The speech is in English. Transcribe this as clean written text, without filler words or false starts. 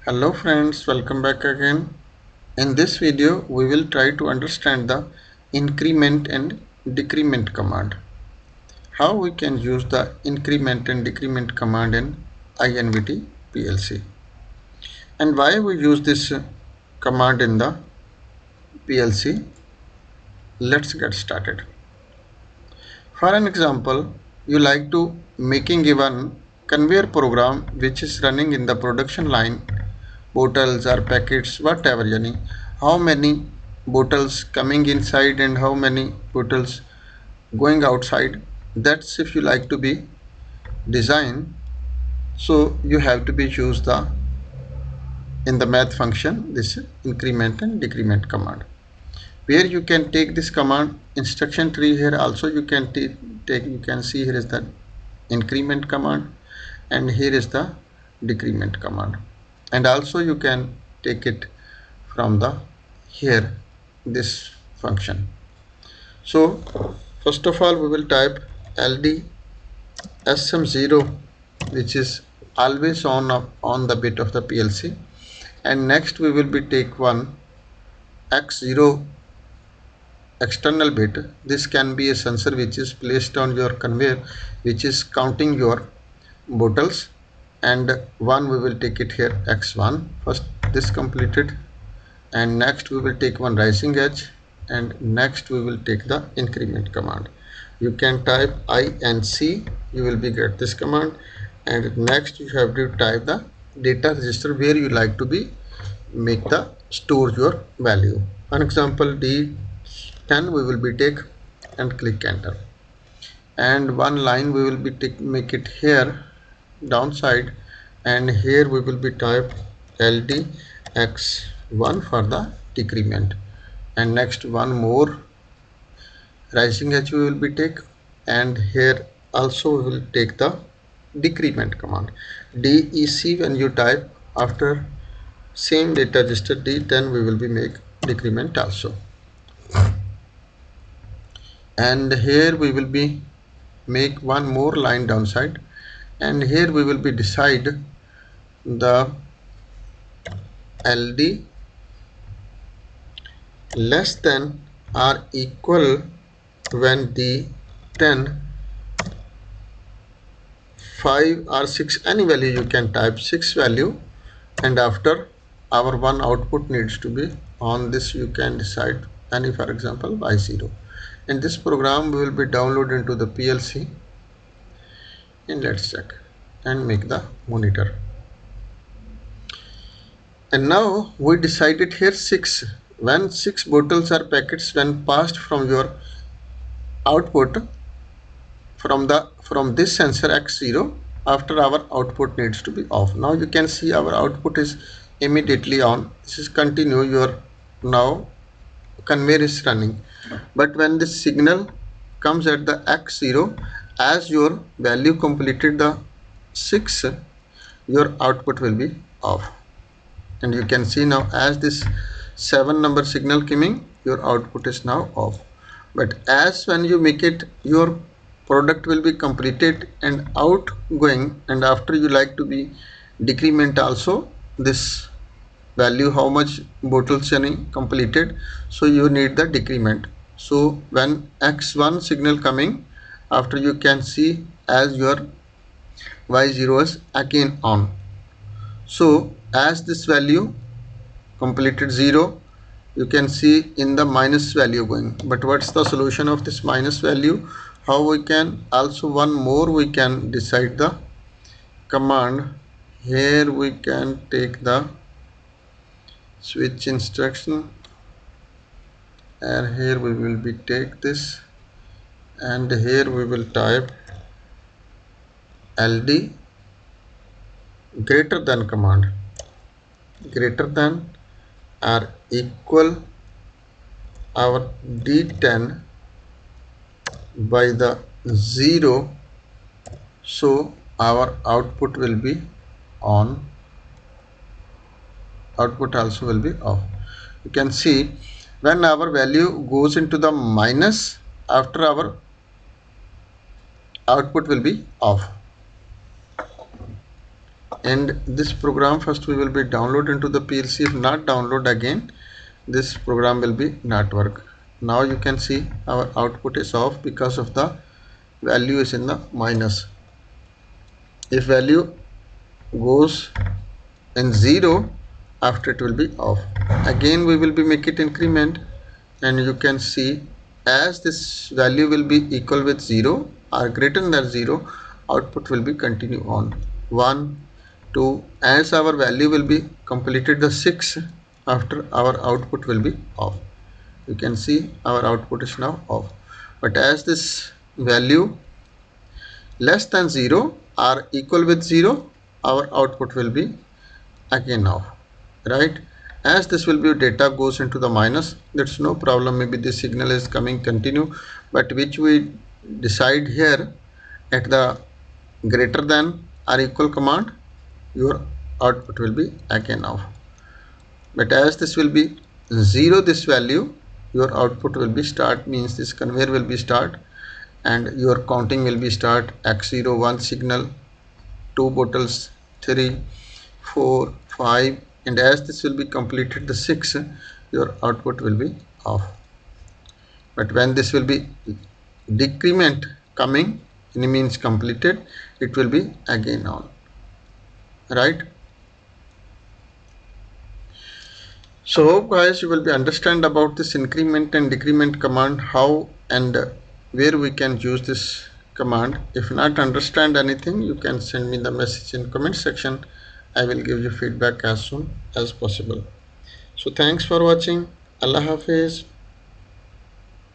Hello friends, welcome back again. In this video, we will try to understand the increment and decrement command. How we can use the increment and decrement command in INVT PLC. And why we use this command in the PLC. Let's get started. For an example, you like to making given conveyor program which is running in the production line, bottles or packets, whatever, yani how many bottles coming inside and how many bottles going outside. That's if you like to be design. So you have to be use the in the math function this increment and decrement command, where you can take this command instruction tree. Here also you can take, you can see here is the increment command and here is the decrement command, and also you can take it from the here this function. So first of all we will type ld sm0, which is always on the bit of the PLC, and next we will be take one x0 external bit. This can be a sensor which is placed on your conveyor which is counting your bottles, and one we will take it here x1. First this completed, and next we will take one rising edge, and next we will take the increment command. You can type INC, you will be get this command, and next you have to type the data register where you like to be make the store your value. For example D10 we will be take and click enter, and one line we will be make it here downside, and here we will be type LDX1 for the decrement, and next one more rising edge we will be take, and here also we will take the decrement command DEC. When you type after same data register D10 we will be make decrement also, and here we will be make one more line downside, and here we will be decide the LD less than or equal when the 10 5 or 6, any value you can type 6 value, and after our one output needs to be on this you can decide any, for example y0. In this program we will be download into the PLC, and let's check and make the monitor. And now we decided here 6, when 6 bottles or packets when passed from your output from this sensor x0, after our output needs to be off. Now you can see our output is immediately on. This is continue, your now conveyor is running, but when this signal comes at the x0, as your value completed the 6, your output will be off, and you can see now as this 7 number signal coming, your output is now off. But as when you make it, your product will be completed and outgoing, and after you like to be decrement also this value how much bottles completed, so you need the decrement. So when x1 signal coming, after you can see as your y0 is again on. So as this value completed 0, you can see in the minus value going. But what's the solution of this minus value? How we can also one more we can decide the command. Here we can take the switch instruction, and here we will be take this, and here we will type LD greater than command, greater than or equal our D10 by the 0, so our output will be on, output also will be off. You can see when our value goes into the minus, after our output will be off. and this program first we will be download into the PLC. If not download, again this program will be not work. Now you can see our output is off because of the value is in the minus. If value goes in 0, after it will be off. Again we will be make it increment, and you can see as this value will be equal with 0 or greater than 0, output will be continue on 1, 2. As our value will be completed the 6, after our output will be off. You can see our output is now off. But as this value less than 0 or equal with 0, our output will be again off, right? As this will be data goes into the minus, that's no problem. Maybe the signal is coming continue, but which we decide here at the greater than or equal command, your output will be again off. But as this will be 0, this value, your output will be start, means this conveyor will be start, and your counting will be start x0 1 signal, 2 bottles, 3, 4, 5, and as this will be completed the 6, your output will be off. But when this will be decrement coming, it means completed, it will be again on, right? So hope guys you will be understand about this increment and decrement command, how and where we can use this command. If not understand anything, you can send me the message in comment section. I will give you feedback as soon as possible. So thanks for watching. Allah Hafiz.